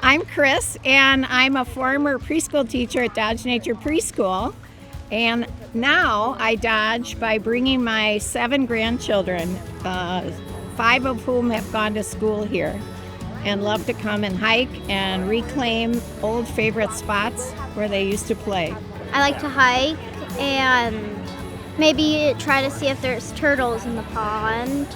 I'm Chris, and I'm a former preschool teacher at Dodge Nature Preschool. And now I Dodge by bringing my 7 grandchildren, 5 of whom have gone to school here, and love to come and hike and reclaim old favorite spots where they used to play. I like to hike and maybe try to see if there's turtles in the pond.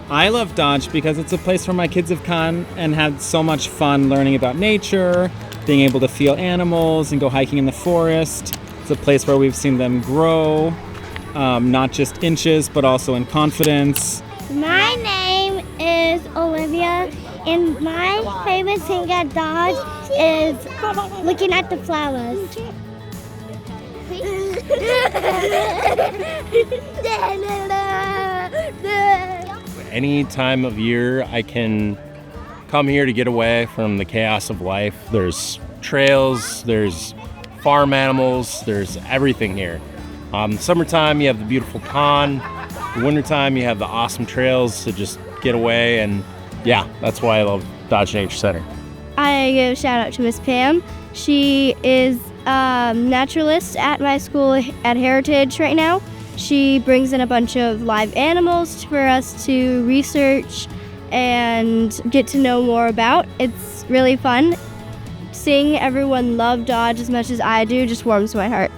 I love Dodge because it's a place where my kids have gone and had so much fun learning about nature, being able to feel animals and go hiking in the forest. It's a place where we've seen them grow, not just inches, but also in confidence. My name is Olivia, and my favorite thing at Dodge is looking at the flowers. Any time of year I can come here to get away from the chaos of life. There's trails, there's farm animals, there's everything here. Summertime you have the beautiful pond. The wintertime you have the awesome trails to just get away, and yeah, that's why I love Dodge Nature Center. I give a shout out to Miss Pam. She is a naturalist at my school at Heritage right now. She brings in a bunch of live animals for us to research and get to know more about. It's really fun. Seeing everyone love Dodge as much as I do just warms my heart.